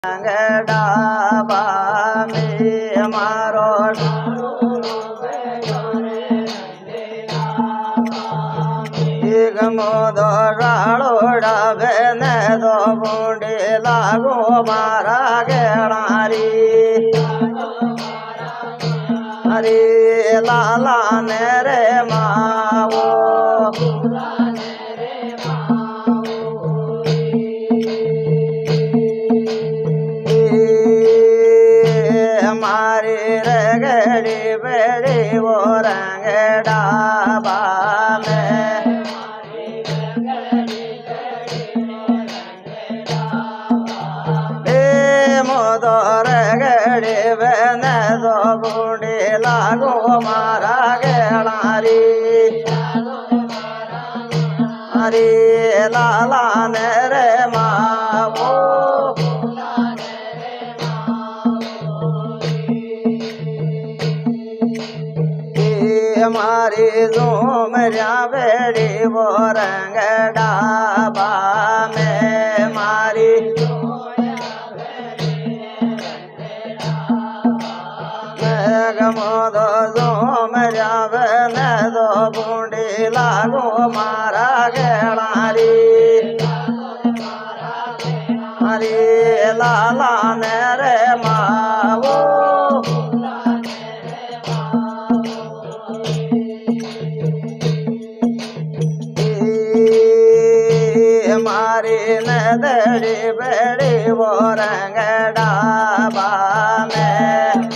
डाबा में मारो मोदो राड़ो डाबे ने दो बूंदी लागो मारा गेणारी हरी लाला ने रे मावो हमारी रगड़ी बेड़ी वो रंग डाबा में मोदो रगड़ी बने दो बूंदी लागो मारा गेणारी हरी लाला ने रे मावो हमारी झूमरिया बेड़ी वो रंग डाबा में मारी मोदो झूमरिया बने दो बूंदी लागो मारा गेणारी हरी लाला ने रे मावो हमारी नदड़ी बेड़ी वो रंग डाबा में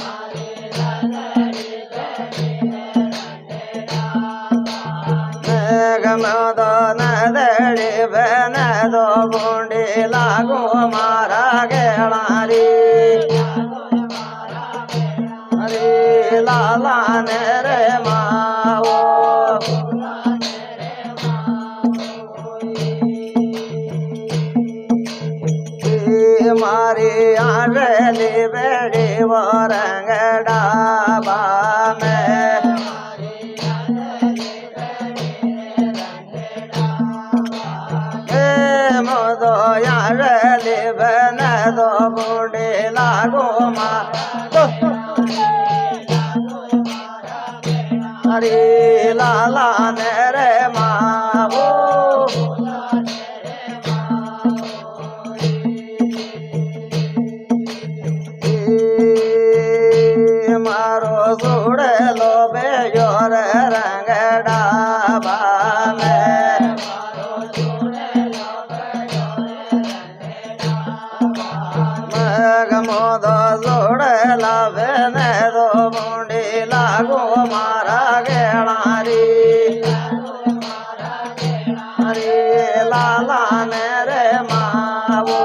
मोदो नदड़ी बने दो बूंदी लागो मारा गेणारी हरी लाला ने रे मावो मारी आंगली बेड़ी वो रंग डाबा में मोदो आंगली बने दो बूंदी लागो मारो हरी लाला ने रे मावो मारो सुड़ लो बेजोर रंग डाबा में मोदो सुड़ ला बने दो बूंदी लागो मारा गेणारी हरी लाला ने रे मावो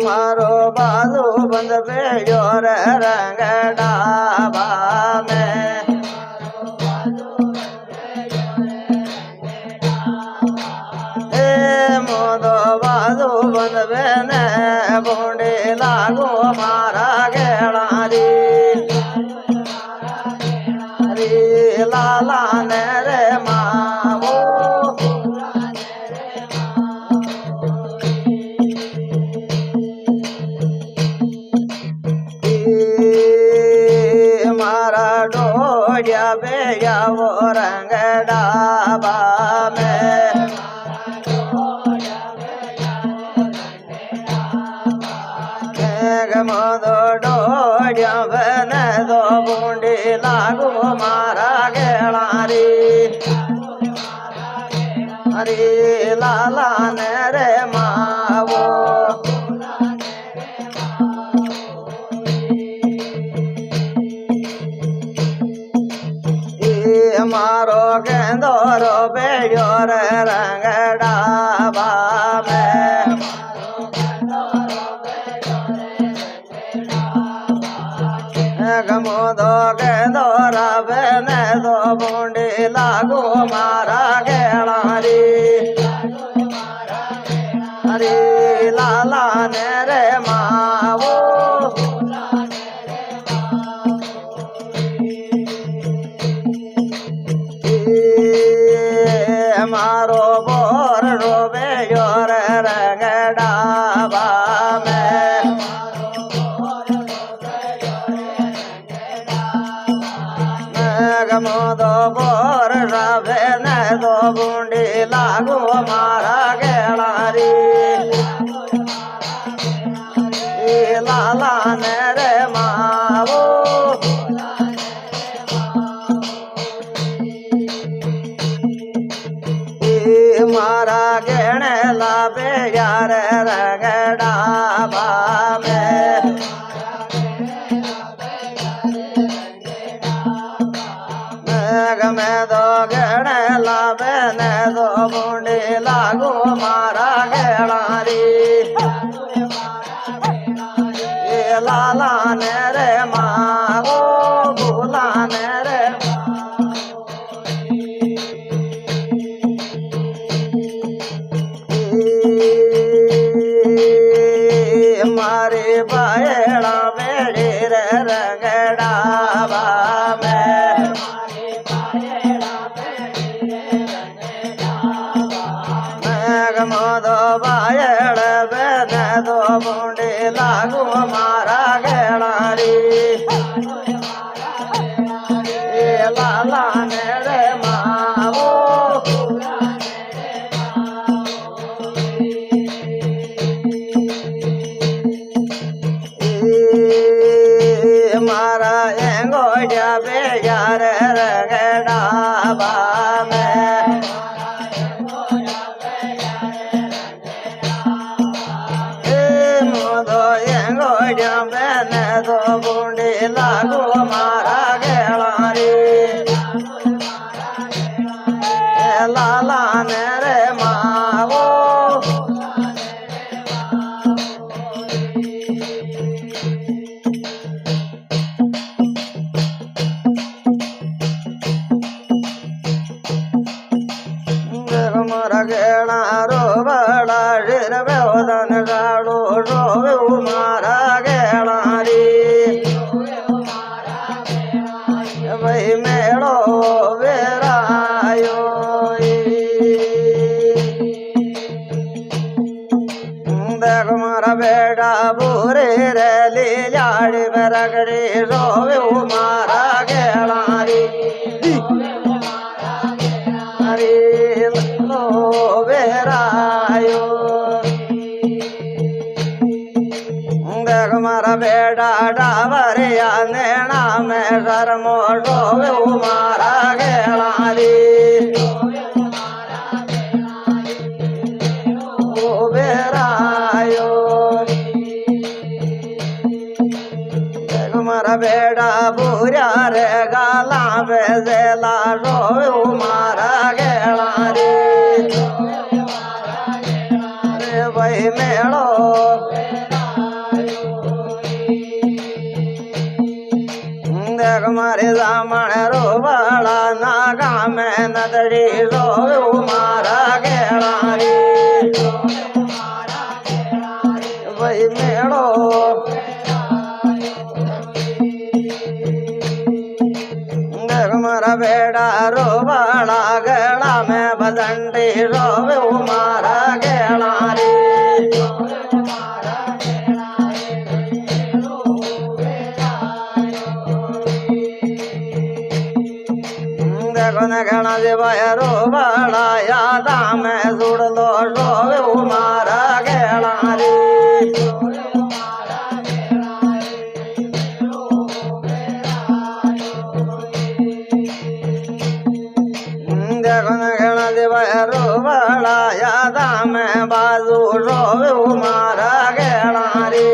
मारो बाजू बंद बेजोर रंग डाबा में मोदो बाजू बंद बेने बूंदी लागो मारा गेणारी हरी लाला ने रे मावो मारा डोडिया बेया वो रंग डाबा में मोदो डोडिया बने दो बूंदी लागो मारा गेणारी हरी लाला ने रे मावो मारो गेंदोरो बेजोर रंग डाबा में मोदो गेंदोरा बने दो बूंदी लागो मारा गेणारी हरी लाला ने रे मावो मारो बोर रोबे जोर रंगडाबा में गमो दो बोर रवे न दो बूंदी लागू मारा गेलारी लाला ने रे मावो मारा गेणे लाबे यार रंगडाबा में में दो गेणे लाबे ने दो बूंदी लागू मारा गेलारी लाला ने रे मावो भूला ने रे मारे बायड़ा बेड़े रे रंगडाबा में गमो बायड़ बेन दो बूंदी लागू मारा गेलारी लाला ने रे मावो मारा एंगो जाबे यार रंगडाबा में मोदो एंगो जाबे ने दो बूंदी लागू मारा गेलारी लाला ने रे मावो मारा गेला रो बड़ा शिर बेदन गाड़ो रोवे मारा गेलारी भाई मेड़ो वेरायो देख मारा बेटा बुरे रे ले जाड़ी में रगड़ी रोवे मारा गेलारी लो वेरायो देख मारा बेटा डावरिया नैना में शर्मो रोवे मारा गेलारी वेरायो देख मारा बेटा बुरा रे गाला बेजेला रोवे मारा गेलारी रे भाई मेड़ो देख मारे दामन रो बड़ा नागा में नदड़ी रोवे मारा गेलारी भाई मेड़ो देख मारा बेड़ा रो बड़ा गला में बदंडी रोवे मारा गेलारी देखो न गणा देवाया रो बड़ा यादा में जुड़ लो रोवे मारा गेलारी देखो न गणा देवाया रो बड़ा यादा में बाजू रोवे मारा गेलारी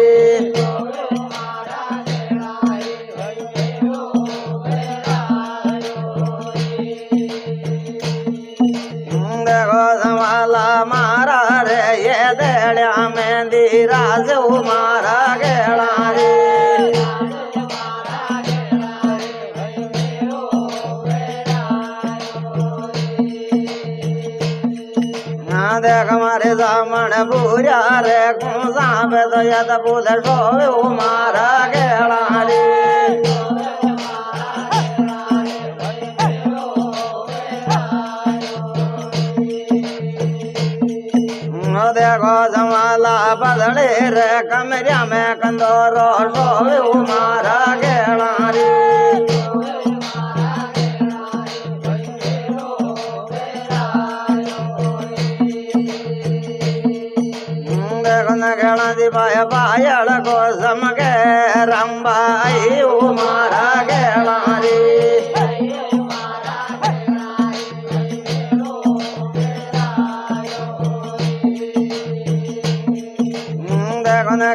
देखो संभाला मारा रे ये देड़िया में धीराज मारा गेलारी देख मारे दामन बुरा रे गुंसा पे तो यद बुध सोवे मारा गेलारी देखो जमाला बदले रे कमरिया में कंदोरो सोवे मारा गेला रे देखो न गेला दी पायल को समके रंबाई मारा गेला रे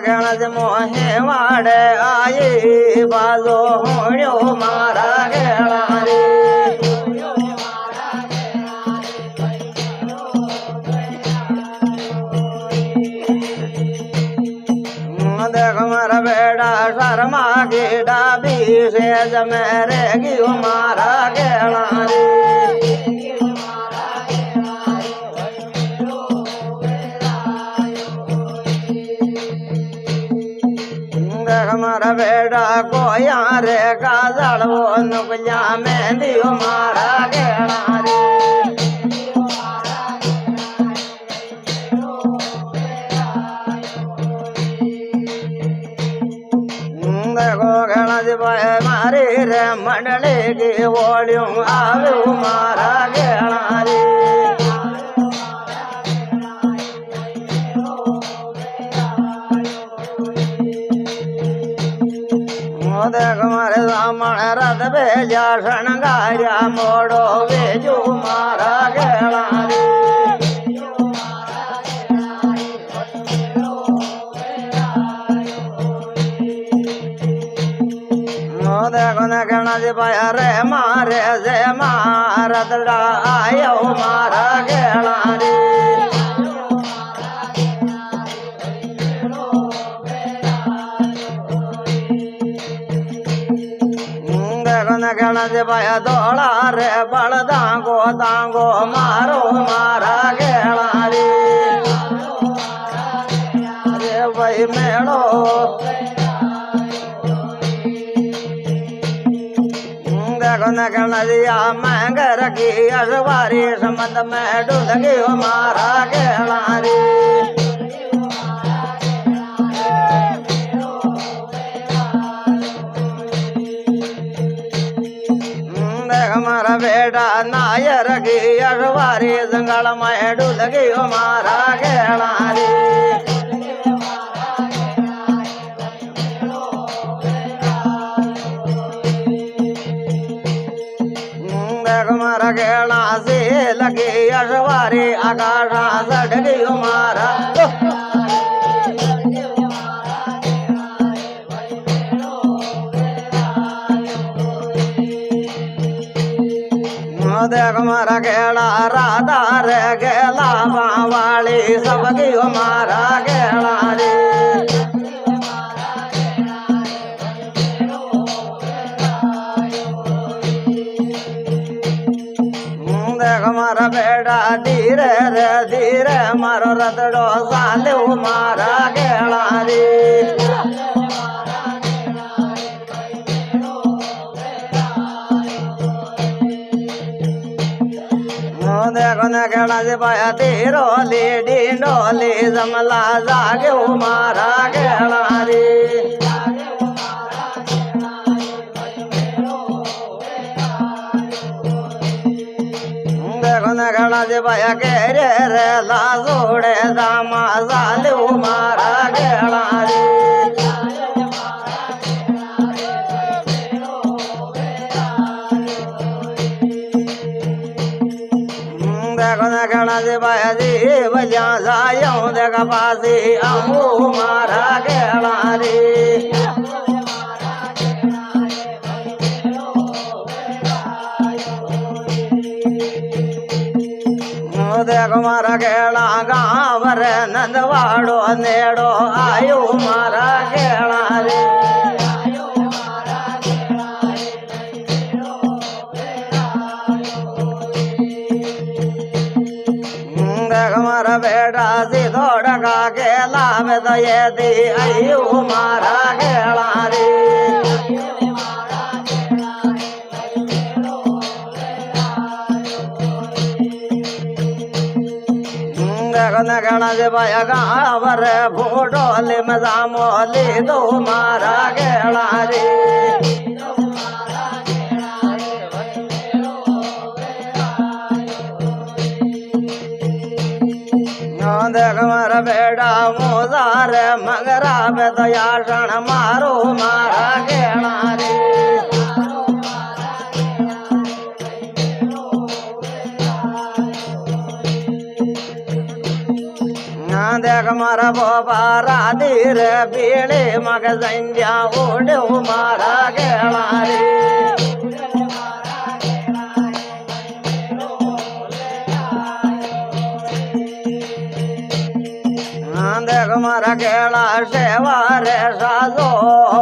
गणज मोहे वाड़े आई बाजो होड़ो मारा गेला रे देख मारा बेड़ा शर्मा गेड़ा भी से जमेरे गी मारा गेला रे हमारा बेटा को यारे का जड़ो नुकया में दियो मारा गेला रे देखो गेला जी भाई मारे रे मंडले की ओलियों आवे मारा गेला रे देख मारे सामण रथ भेजा शणगार्या मोड़ो भेजो मारा गेला रे देखो न कहना जी पाया रे मारे से मारत आयो मारा गेला रे कहना से पाया दौड़ा रे बड़ दांगो मारो मारा गेला रे अरे भाई मेड़ो देखो न कहना दिया महंग रखी अखबारी संबंध में डुल गयो मारा गेला रे हमारा बेटा नायर की अखबारी जंगल में डुल गयो मारा गेला रे देख मारा गेला से लगी अखबारी आकाशा सड़ गयो मारा देख मारा गेला राधा रे गेला बावाली सब गयो मारा गेला रे देख मारा बेटा धीरे रे धीरे मारो रतड़ो साले मारा गेला रे देखो न कहना से पाया तेरोली डिंडोली जमला जागे मारा गेला रे देखो न कहना से पाया केरे रे लाजोड़े दामा साले मारा गेला रे देखो न कहना से पाया जी बजा जाऊं देखा पासी आऊं मारा गेला रे देखो मारा गेला गाँव रे नंदवाड़ो नेड़ो आयो मारा गेला रे हमारा बेटा सिधोड़ का गेला में तो ये दी आयु मारा गेला रे देखो न गणा जे पाया गावर फूटोली में जामोली दो मारा गेला रे देख मारा बेटा मोजार मगरा पे दया क्षण मारो मारा गेला रे देख मारा बोपारा धीर पीड़े मग संज्ञा उड़ो मारा गेला रे देख मारा गेला सेवार साजो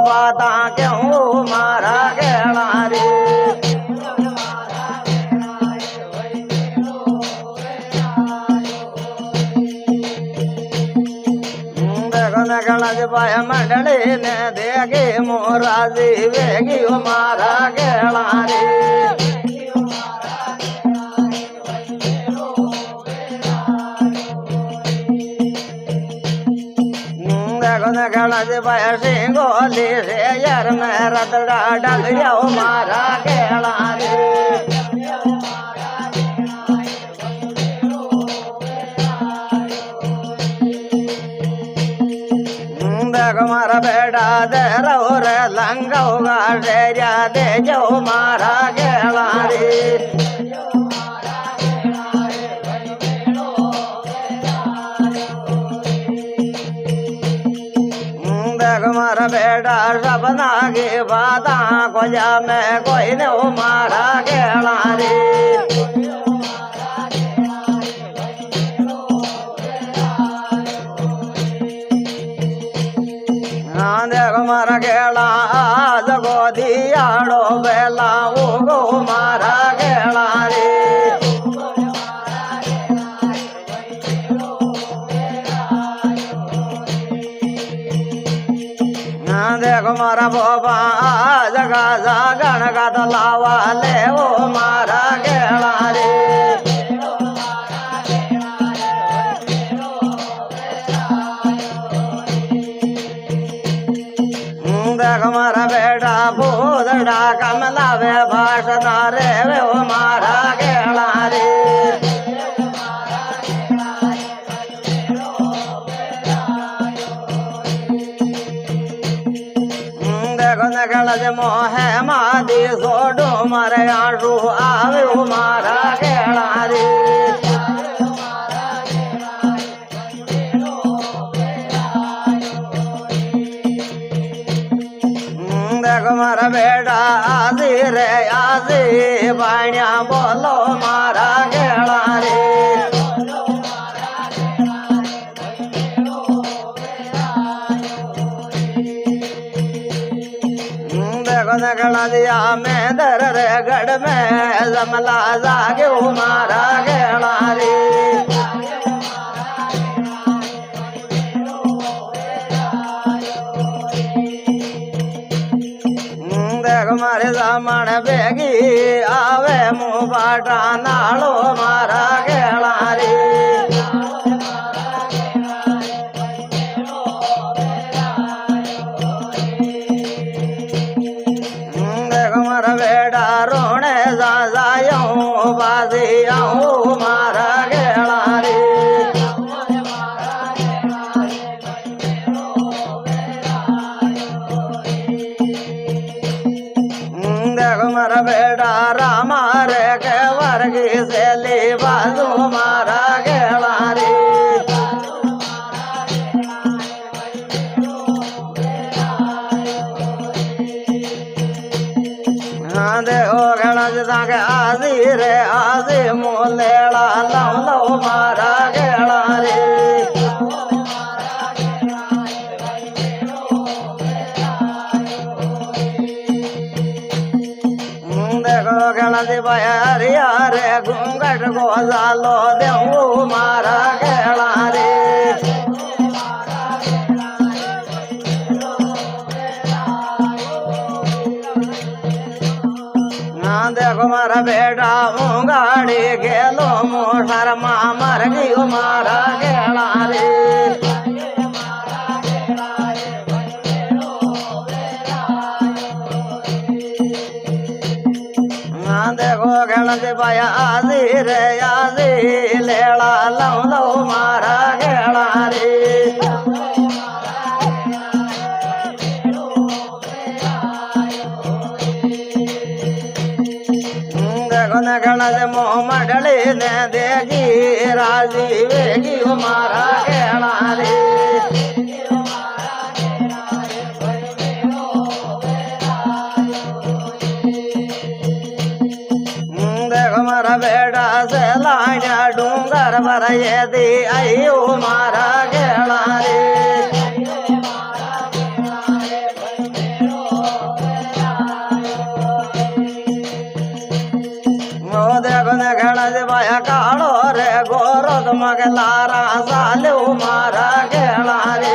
बाता क्यों मारा गेला रे गणा जी पाया मंडली ने देगी मोराजी वेगी मारा गेला रे देखो न गणा जी पाया सिंगोली से यार में रतड़ा डलिया मारा गेला रे मारा बेटा दे रो रे लंगौगा शेरिया दे जो मारा गेला रे देख मारा बेटा सपना की बाता को जा में कोई ने मारा गेला रे देखो मारा गेला जगो दियाड़ो बेला उगो मारा गेला रे देखो मारा बोबा जगा जागण का तो लावा ले वो मारा गेला रे देख मारा बेटा भूदड़ा कमला वे भाषण रे वे वो मारा गेला रे देखो न गण जे मोहे मादी सोडो मारे आंसू आवे वो मारा गेला रे देखो मारा बेटा आजी रे आजी बाणिया बोलो मारा गेला रे देखो न गणा दिया में दर रे गढ़ में जमला जागे मारा गेला रे देख मारे सामण बेगी आवे मुँह बाटा नालो मारा गेला रे देख मारा बेटा रोने जा जाऊं बाजी आऊं मारा गेला रे मारा बेटा रामा रे के वर्गी से ले बाजू मारा गेला रे हाँ देखो गेला जिदा के आजी रे आजी मोलेला लौ लौ मारा गेला रे गणा जी बरिया रे घूंघट को जालो देऊ मारा गेला रे देखो मारा बेटा गाड़ी गेलो मोसर मामा मार गयो मारा गेला रे देखो गण से पाया आजी रे आजी लेला लव लव मारा गेला रे देखो न गण से मोह मडली ने देगी राजी वेगी मारा गेला रे मारा बेटा से लाड्या डूंगर पर ये दी आयो मारा गेला रे वो देखो न घड़ा से पाया कालो रे गोरो तुमक लारा सालो मारा गेला रे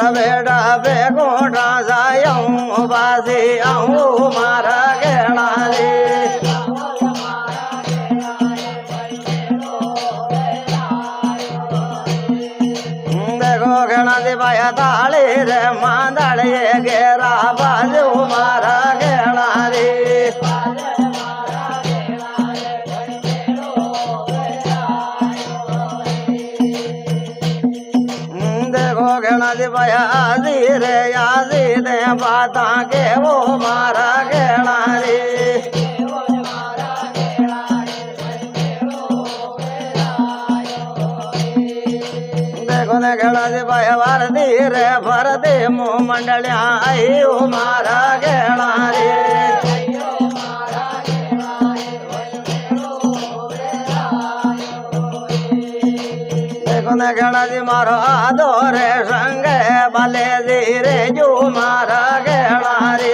बेटा बेगोटा जाऊं बाजी आऊं मारा गेला रे देखो गेला दे पाया ताले रे मांदड़े गेरा बाजू मारा गेला रे गणा दे पाया आजी रे आजी दे बाता के वो मारा गेला रे देखो ने गणा दे पाया वार दी रे भर दे मुँह मंडलिया आई वो मारा गेला रे न गणा जी मारो आदो रे संग भले जी रे जो मारा गेला रे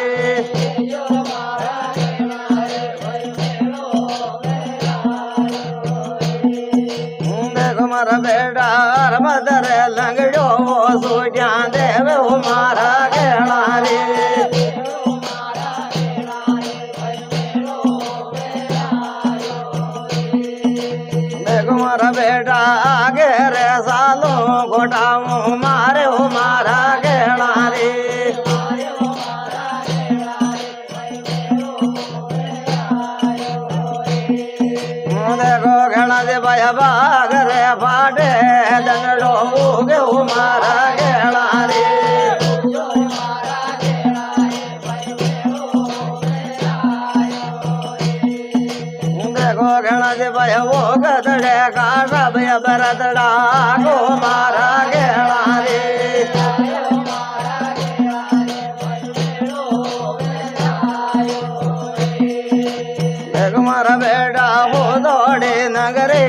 देखो मारा बेटा मदर लंगड़ो सूझा देव मारा गेला रे मारा बेटा आगे रे सालो घोटाऊ मारे मारा गेला रे देखो गेला दे पाया बाग रे फाटे लंगड़ो उगे मारा गेला रे देखो गेला दे पाया वो गदड़े का सब बरदड़ा को मारा गेला रे देखो मारा बेटा वो दौड़े नगरे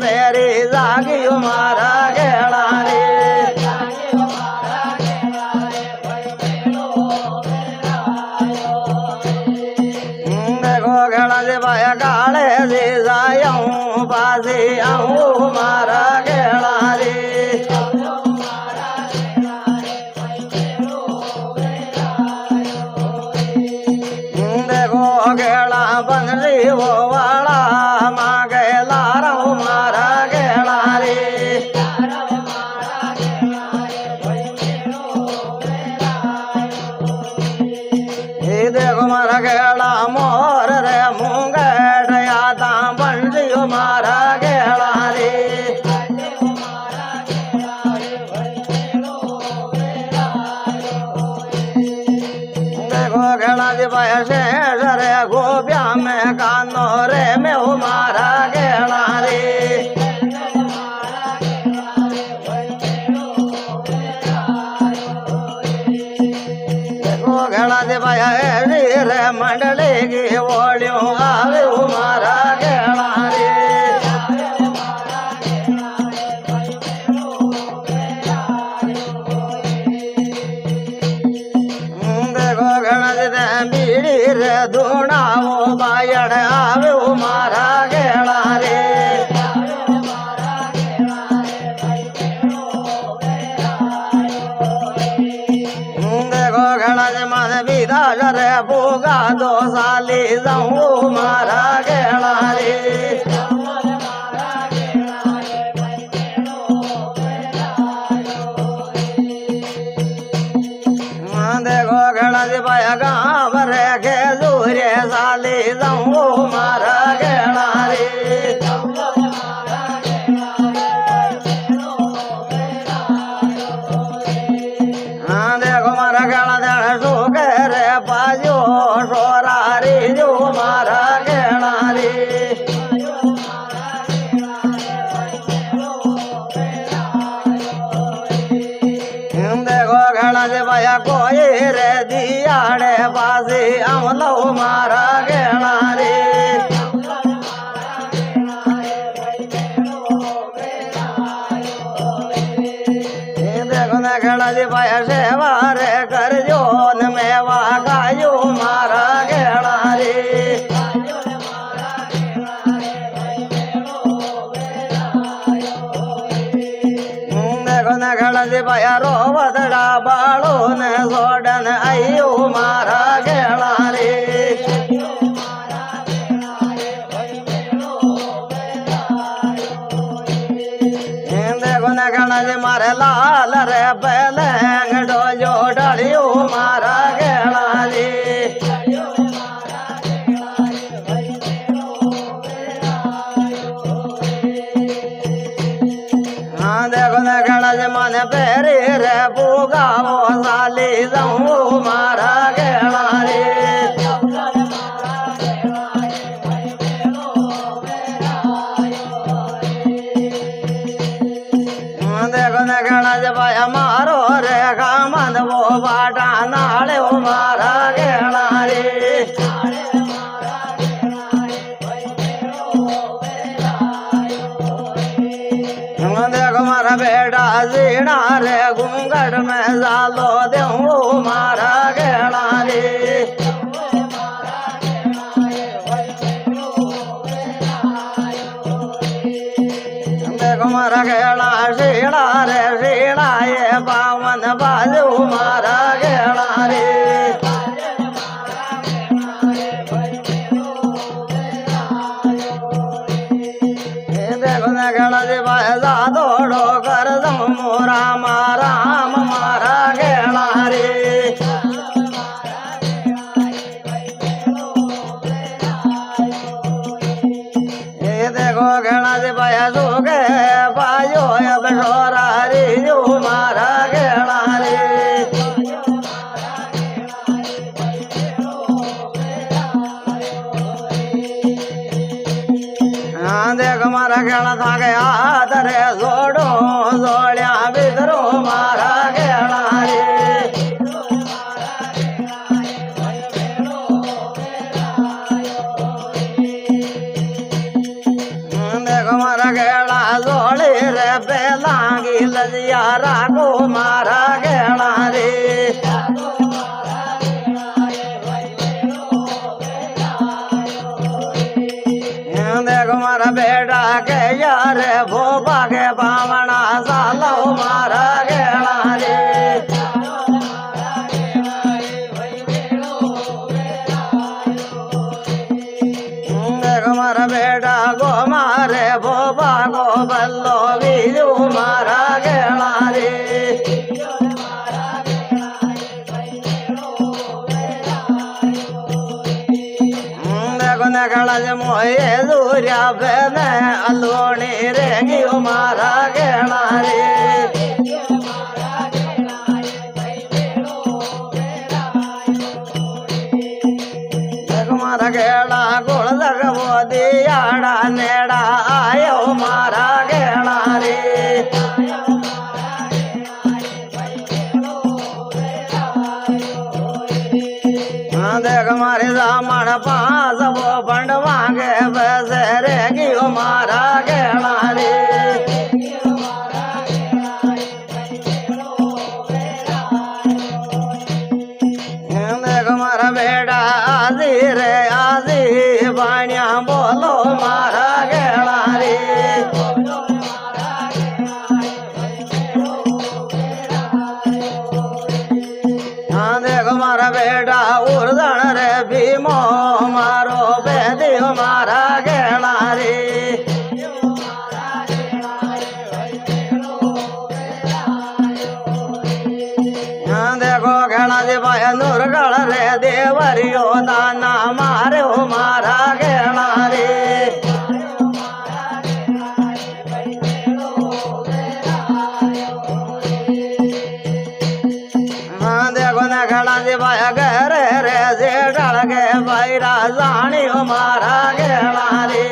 पैरी जागी मारा गेला रे देखो गेला दे पाया काले से जाऊं बाजी आऊं मारा गेला रे देखो गेला बंदरी वो वाला माँ गेला रो मारा गेला रे देखो मारा गेला मोर रे मुंगट यादा बंदी मारा गेला रे देखो गेला दे पाया शेष रे गोब्या में कानो रे में मारा गेला रे गेला दे पाया रे मंडले की ओलियों आवे मारा गेला रे देखो गेला दे बीड़ी रे धूना वो बायड़ आवे मारा गेला रे देखो गेला दे मन विदा રે ભોગા દો સાલી જાઉં મારા ગેળા રે देखो घड़ा जी पाया गाँव रे खेजूरे साली जाऊं मारा गेड़ा रे हाँ देखो मारा गेड़ा देना सुखे रे पाजो सोरा रे जो मारा गेड़ा रे देखो घड़ा से पाया कोई रे दियाड़े बासी अमलो मारा गेड़ा रे देखो न घड़ा से पाया सेवा रे कर जो न मेवा गायो मारा गेड़ा रे देखो न घड़ा से पाया रोवदड़ा बाड़ो ने सोडन आयो मारा गेड़ा रे देखो न घड़ा से मारे लाल रे पलंग डोजो डलियो मारा गेड़ा रे देखो न घड़ा से मन पेरी रे पुगाओ साली जाऊं मारा गेड़ा रे देखो न घड़ा से पाया मारो रे मन वो बाटा नाले मारा गेड़ा रे देखो मारा बेटा जीना रे घूंघट में जालो देऊं मारा गेड़ा रे देखो मारा गेड़ा शीड़ा रे शीड़ा ये बावन बाजू मारा गेड़ा रे देखो न घड़ा से बाजा दौड़ो कर दो मोरा मारा मारा गेड़ा रे देखो घड़ा से पाया सो गए पायो अब छोरा रे जो मारा गेड़ा रे देखो मारा गेड़ा था गया तरे जोड़ो जोड़िया बिदरो मारा गेड़ा रे देखो मारा गेड़ा जोड़े रे बेलांगी लजिया रागो मारा गेड़ा रे देखो मारा बेटा के यार भोपा के बावना सालो मारा गेड़ा रे देखो मारा बेटा गो मारे भोपा को बल्लो बीजू मारा गेड़ा रे देखो न घड़ा से मोये दूरिया बेने अलोनी रेगी मारा गेड़ा रे देखो मारा गेड़ा गोल लगवो दियाड़ा नेड़ा आयो मारा गेड़ा रे देख मारे सामण पास वो फंड मांगे बसरे की मारा गेड़ा रे देख मारा बेटा आजी रे आजी बाणिया बोलो मारा गेड़ा रे देखो मारा बेटा उर्द रे देवरियो दाना मारे हो मारा गेला रे हाँ देखो न खड़ा जी भाया घरे रे जे डल गे बैरा जानी हो मारा गेला रे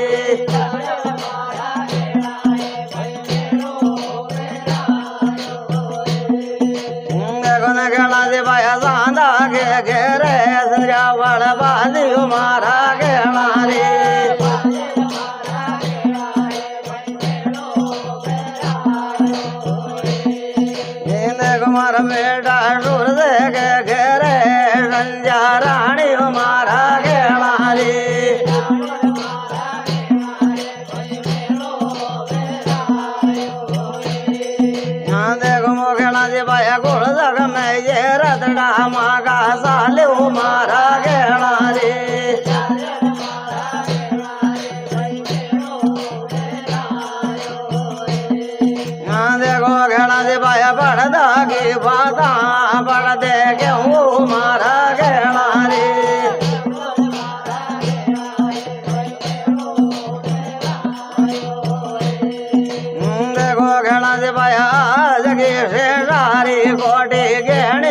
गणा जी भाया सांदा के घेरे संजावड़ बाली मारा गेला रे कुमार बेटा सुर दे के घेरे संजा रानी मारा गेला रे देखो मोखेला जी भाया गोड़ जग में ये रतड़ा मागा साले मारा गेला रे देखो घेला जी भाया पड़दा की बाता पड़ दे गेहूँ मारा गेला रे देखो घेला जी भाया जगी से सारी कोटी गेण